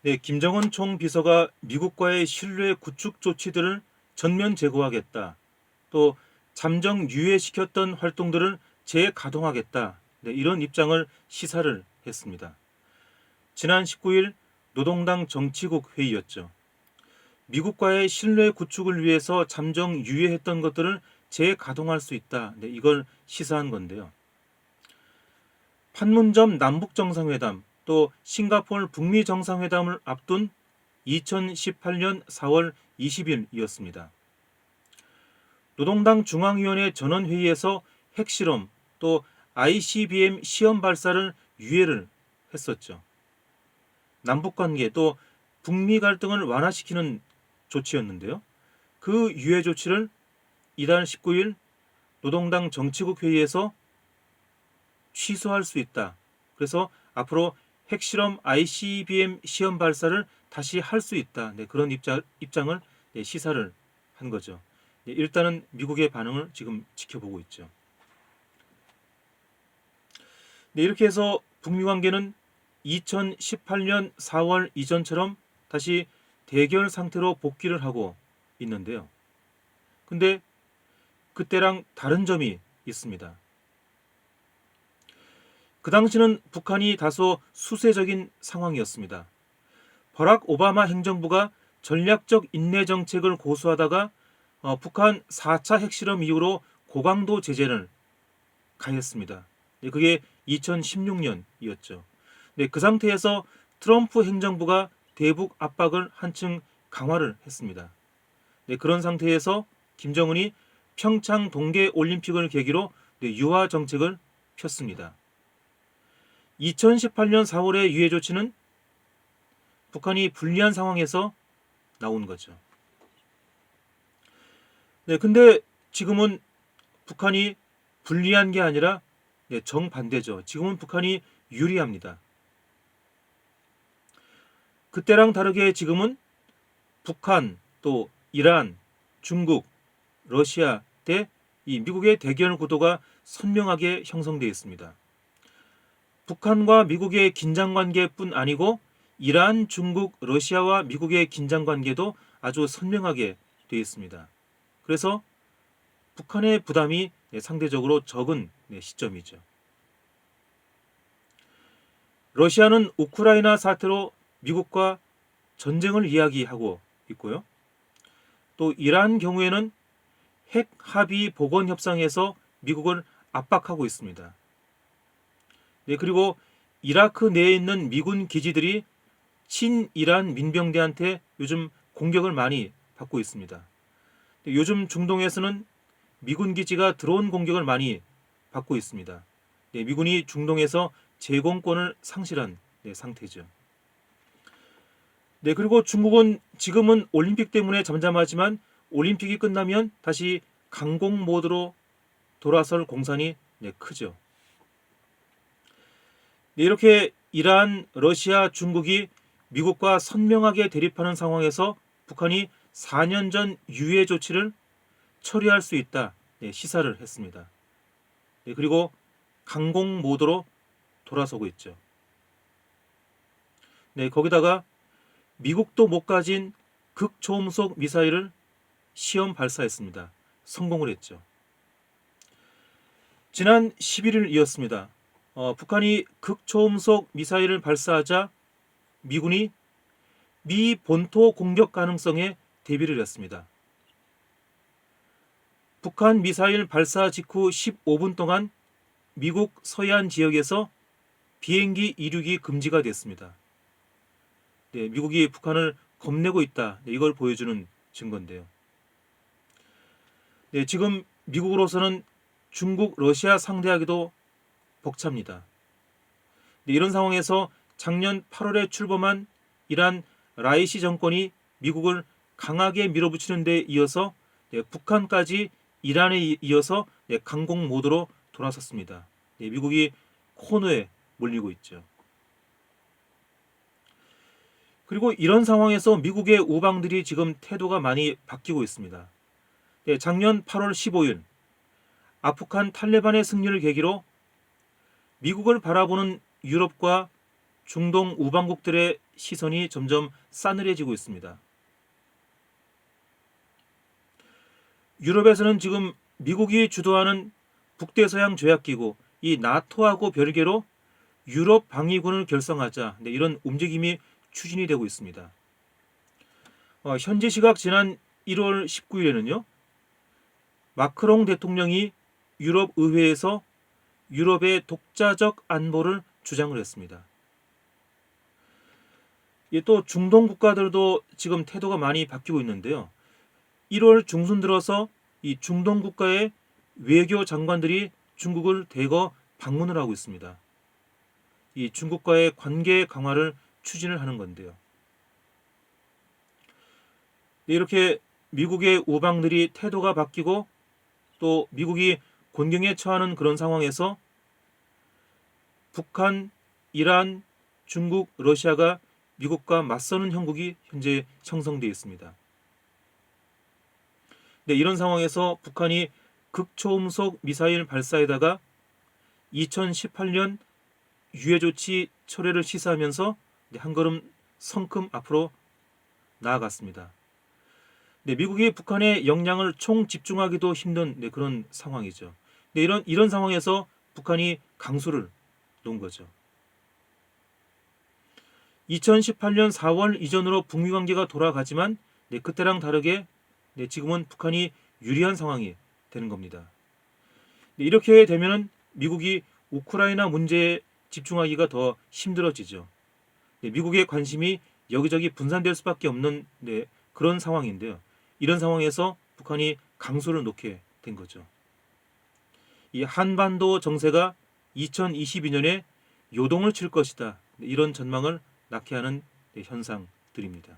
네, 김정은 총비서가 미국과의 신뢰 구축 조치들을 전면 재고하겠다. 또 잠정 유예시켰던 활동들을 재가동하겠다. 네, 이런 입장을 시사를 했습니다. 지난 19일 노동당 정치국 회의였죠. 미국과의 신뢰 구축을 위해서 잠정 유예했던 것들을 재가동할 수 있다. 네, 이걸 시사한 건데요. 판문점 남북 정상회담 또 싱가포르 북미 정상회담을 앞둔 2018년 4월 20일이었습니다. 노동당 중앙위원회 전원회의에서 핵실험 또 ICBM 시험 발사를 유예를 했었죠. 남북관계 또 북미 갈등을 완화시키는 조치였는데요. 그 유예 조치를 이달 19일 노동당 정치국 회의에서 취소할 수 있다. 그래서 앞으로 핵실험 ICBM 시험 발사를 다시 할 수 있다. 네, 그런 입장을 네, 시사를 한 거죠. 네, 일단은 미국의 반응을 지금 지켜보고 있죠. 네, 이렇게 해서 북미 관계는 2018년 4월 이전처럼 다시 대결 상태로 복귀를 하고 있는데요. 근데 그때랑 다른 점이 있습니다. 그 당시는 북한이 다소 수세적인 상황이었습니다. 버락 오바마 행정부가 전략적 인내 정책을 고수하다가 북한 4차 핵실험 이후로 고강도 제재를 가했습니다. 네, 그게 2016년이었죠. 네, 그 상태에서 트럼프 행정부가 대북 압박을 한층 강화를 했습니다. 네, 그런 상태에서 김정은이 평창 동계 올림픽을 계기로 네, 유화 정책을 폈습니다. 2018년 4월의 유해 조치는 북한이 불리한 상황에서 나온 거죠. 네, 근데 지금은 북한이 불리한 게 아니라 네, 정반대죠. 지금은 북한이 유리합니다. 그때랑 다르게 지금은 북한 또 이란, 중국, 러시아 대 이 미국의 대결 구도가 선명하게 형성되어 있습니다. 북한과 미국의 긴장 관계뿐 아니고 이란, 중국, 러시아와 미국의 긴장 관계도 아주 선명하게 되어 있습니다. 그래서 북한의 부담이 상대적으로 적은 시점이죠. 러시아는 우크라이나 사태로 미국과 전쟁을 이야기하고 있고요. 또 이란 경우에는 핵 합의 복원 협상에서 미국을 압박하고 있습니다. 네, 그리고 이라크 내에 있는 미군 기지들이 친이란 민병대한테 요즘 공격을 많이 받고 있습니다. 요즘 중동에서는 미군 기지가 드론 공격을 많이 받고 있습니다. 네, 미군이 중동에서 제공권을 상실한 상태죠. 네, 그리고 중국은 지금은 올림픽 때문에 잠잠하지만 올림픽이 끝나면 다시 강공 모드로 돌아설 공산이 크죠. 네, 이렇게 이란, 러시아, 중국이 미국과 선명하게 대립하는 상황에서 북한이 4년 전 유예 조치를 처리할 수 있다 시사를 했습니다. 네, 그리고 강공 모드로 돌아서고 있죠. 네, 거기다가 미국도 못 가진 극초음속 미사일을 시험 발사했습니다. 성공을 했죠. 지난 11일이었습니다. 북한이 극초음속 미사일을 발사하자 미군이 미 본토 공격 가능성에 대비를 했습니다. 북한 미사일 발사 직후 15분 동안 미국 서해안 지역에서 비행기 이륙이 금지가 됐습니다. 네, 미국이 북한을 겁내고 있다. 네, 이걸 보여주는 증거인데요. 네, 지금 미국으로서는 중국, 러시아 상대하기도 벅찹니다. 네, 이런 상황에서 작년 8월에 출범한 이란 라이시 정권이 미국을 강하게 밀어붙이는 데 이어서 북한까지 이란에 이어서 강공 모드로 돌아섰습니다. 미국이 코너에 몰리고 있죠. 그리고 이런 상황에서 미국의 우방들이 지금 태도가 많이 바뀌고 있습니다. 작년 8월 15일 아프간 탈레반의 승리를 계기로 미국을 바라보는 유럽과 중동 우방국들의 시선이 점점 싸늘해지고 있습니다. 유럽에서는 지금 미국이 주도하는 북대서양 조약기구 이 나토하고 별개로 유럽 방위군을 결성하자 이런 움직임이 추진이 되고 있습니다. 현지 시각 지난 1월 19일에는요. 마크롱 대통령이 유럽 의회에서 유럽의 독자적 안보를 주장을 했습니다. 또 중동 국가들도 지금 태도가 많이 바뀌고 있는데요. 1월 중순 들어서 이 중동 국가의 외교 장관들이 중국을 대거 방문을 하고 있습니다. 이 중국과의 관계 강화를 추진을 하는 건데요. 이렇게 미국의 우방들이 태도가 바뀌고 또 미국이 곤경에 처하는 그런 상황에서 북한, 이란, 중국, 러시아가 미국과 맞서는 형국이 현재 형성되어 있습니다. 이런 상황에서 북한이 극초음속 미사일 발사에다가 2018년 유해 조치 철회를 시사하면서 한 걸음 성큼 앞으로 나아갔습니다. 미국이 북한의 역량을 총 집중하기도 힘든 그런 상황이죠. 이런 상황에서 북한이 강수를 놓은 거죠. 2018년 4월 이전으로 북미 관계가 돌아가지만 그때랑 다르게 지금은 북한이 유리한 상황이 되는 겁니다. 이렇게 되면 미국이 우크라이나 문제에 집중하기가 더 힘들어지죠. 미국의 관심이 여기저기 분산될 수밖에 없는 그런 상황인데요. 이런 상황에서 북한이 강수를 놓게 된 거죠. 이 한반도 정세가 2022년에 요동을 칠 것이다. 이런 전망을 낳게 하는 현상들입니다.